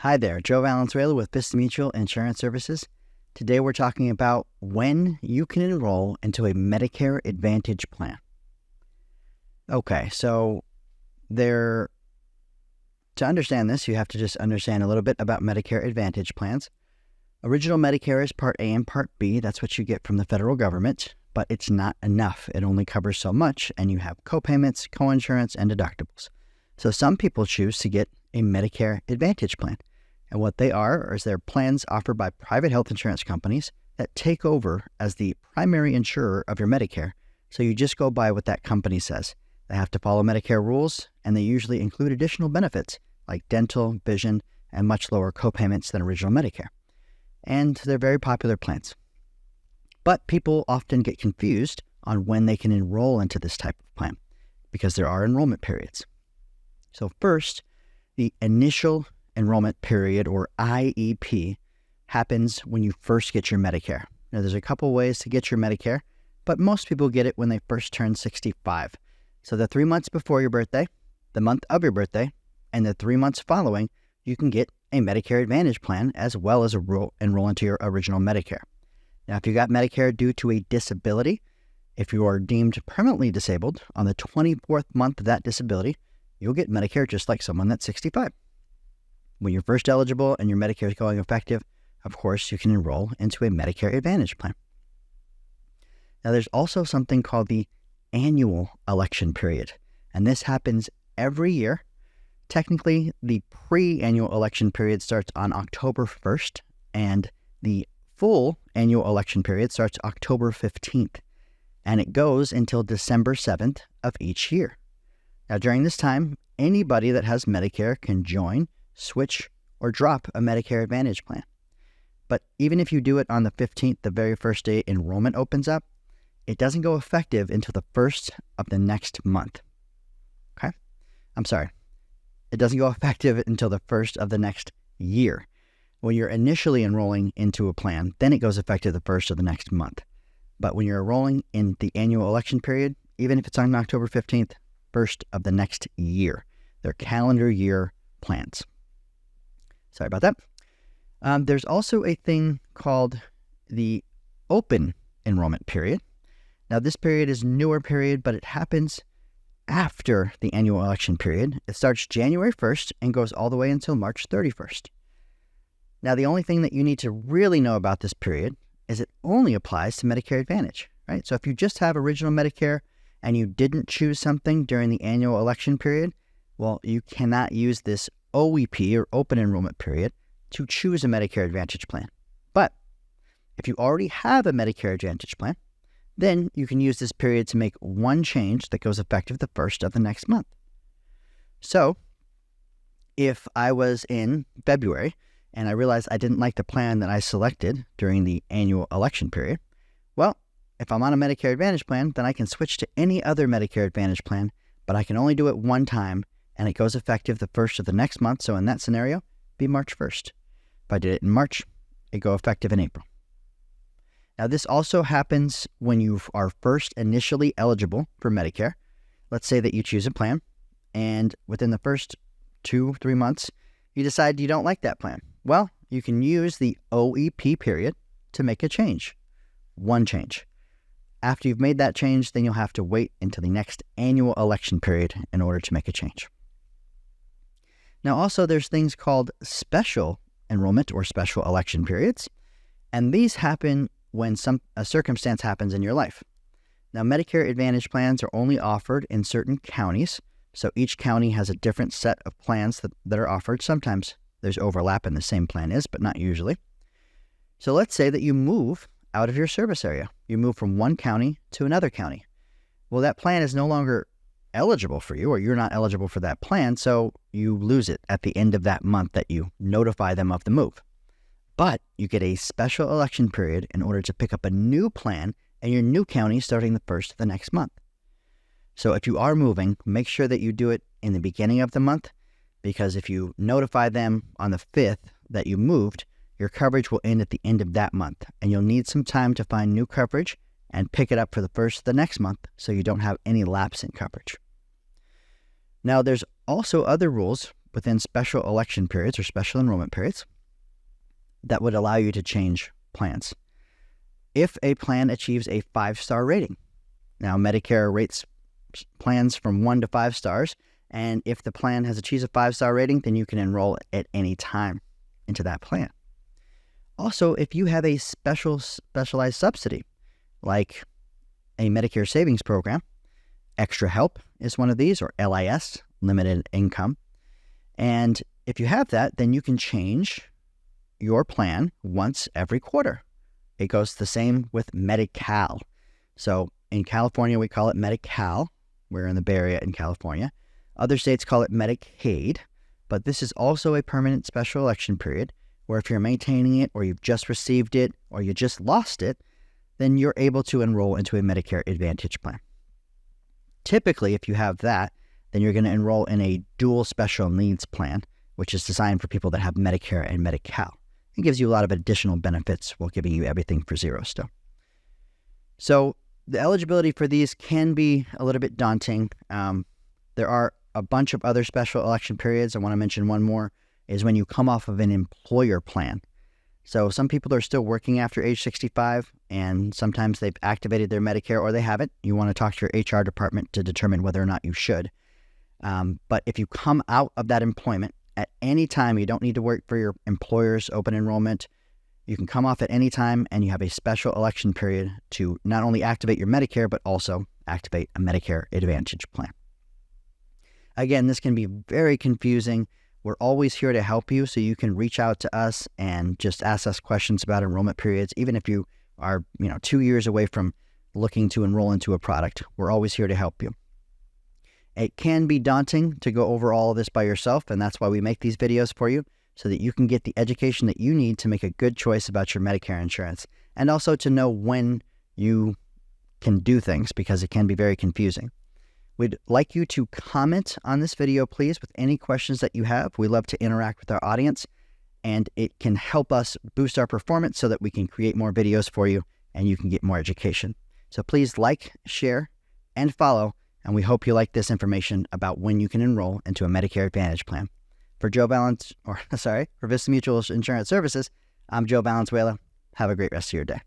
Hi there, Joe Valenzuela with Vista Mutual Insurance Services. Today we're talking about when you can enroll into a Medicare Advantage plan. Okay, so to understand this, you have to just understand a little bit about Medicare Advantage plans. Original Medicare is Part A and Part B. That's what you get from the federal government, but it's not enough. It only covers so much, and you have copayments, coinsurance, and deductibles. So some people choose to get a Medicare Advantage plan. And what they are is they're plans offered by private health insurance companies that take over as the primary insurer of your Medicare. So you just go by what that company says. They have to follow Medicare rules, and they usually include additional benefits like dental, vision, and much lower copayments than original Medicare. And they're very popular plans. But people often get confused on when they can enroll into this type of plan because there are enrollment periods. So first, the Initial Enrollment Period, or IEP, happens when you first get your Medicare. Now, there's a couple ways to get your Medicare, but most people get it when they first turn 65. So the 3 months before your birthday, the month of your birthday, and the 3 months following, you can get a Medicare Advantage plan as well as enroll into your original Medicare. Now, if you got Medicare due to a disability, if you are deemed permanently disabled on the 24th month of that disability, you'll get Medicare just like someone that's 65. When you're first eligible and your Medicare is going effective, of course, you can enroll into a Medicare Advantage plan. Now, there's also something called the Annual Election Period, and this happens every year. Technically, the pre-annual election period starts on October 1st, and the full annual election period starts October 15th, and it goes until December 7th of each year. Now, during this time, anybody that has Medicare can join, switch, or drop a Medicare Advantage plan. But even if you do it on the 15th, the very first day enrollment opens up, it doesn't go effective until the first of the next month. Okay? I'm sorry. It doesn't go effective until the first of the next year. When you're initially enrolling into a plan, then it goes effective the first of the next month. But when you're enrolling in the annual election period, even if it's on October 15th, first of the next year. They're calendar year plans. Sorry about that. There's also a thing called the Open Enrollment Period. Now, this period is a newer period, but it happens after the annual election period. It starts January 1st and goes all the way until March 31st. Now, the only thing that you need to really know about this period is it only applies to Medicare Advantage, right? So if you just have original Medicare and you didn't choose something during the annual election period, well, you cannot use this OEP, or Open Enrollment Period, to choose a Medicare Advantage plan. But if you already have a Medicare Advantage plan, then you can use this period to make one change that goes effective the first of the next month. So if I was in February and I realized I didn't like the plan that I selected during the annual election period, well, if I'm on a Medicare Advantage plan, then I can switch to any other Medicare Advantage plan, but I can only do it one time, and it goes effective the first of the next month. So in that scenario, be March 1st. If I did it in March, it go effective in April. Now, this also happens when you are first initially eligible for Medicare. Let's say that you choose a plan, and within the first 2-3 months, you decide you don't like that plan. Well, you can use the OEP period to make a change. One change. After you've made that change, then you'll have to wait until the next annual election period in order to make a change. Now, also, there's things called special enrollment or special election periods, and these happen when a circumstance happens in your life. Now, Medicare Advantage plans are only offered in certain counties, so each county has a different set of plans that are offered. Sometimes there's overlap in the same plan is, but not usually. So let's say that you move out of your service area. You move from one county to another county. Well, that plan is no longer eligible for you, or you're not eligible for that plan, so you lose it at the end of that month that you notify them of the move. But you get a special election period in order to pick up a new plan in your new county starting the first of the next month. So if you are moving, make sure that you do it in the beginning of the month, because if you notify them on the 5th that you moved, your coverage will end at the end of that month, and you'll need some time to find new coverage and pick it up for the first of the next month so you don't have any lapse in coverage. Now, there's also other rules within special election periods or special enrollment periods that would allow you to change plans. If a plan achieves a 5-star rating, now Medicare rates plans from 1 to 5 stars, and if the plan has achieved a 5-star rating, then you can enroll at any time into that plan. Also, if you have a specialized subsidy, like a Medicare Savings Program, Extra Help is one of these, or LIS, Limited Income. And if you have that, then you can change your plan once every quarter. It goes the same with Medi-Cal. So in California, we call it Medi-Cal. We're in the Bay Area in California. Other states call it Medicaid, but this is also a permanent special election period where if you're maintaining it or you've just received it or you just lost it, then you're able to enroll into a Medicare Advantage plan. Typically, if you have that, then you're going to enroll in a dual special needs plan, which is designed for people that have Medicare and Medi-Cal. It gives you a lot of additional benefits while giving you everything for zero still. So the eligibility for these can be a little bit daunting. There are a bunch of other special election periods. I want to mention one more is when you come off of an employer plan. So some people are still working after age 65, and sometimes they've activated their Medicare or they haven't. You want to talk to your HR department to determine whether or not you should. But if you come out of that employment at any time, you don't need to work for your employer's open enrollment. You can come off at any time, and you have a special election period to not only activate your Medicare, but also activate a Medicare Advantage plan. Again, this can be very confusing. We're always here to help you, so you can reach out to us and just ask us questions about enrollment periods. Even if you are 2 years away from looking to enroll into a product, we're always here to help you. It can be daunting to go over all of this by yourself, and that's why we make these videos for you, so that you can get the education that you need to make a good choice about your Medicare insurance, and also to know when you can do things, because it can be very confusing. We'd like you to comment on this video, please, with any questions that you have. We love to interact with our audience, and it can help us boost our performance so that we can create more videos for you and you can get more education. So please like, share, and follow, and we hope you like this information about when you can enroll into a Medicare Advantage plan. For Vista Mutual Insurance Services, I'm Joe Valenzuela. Have a great rest of your day.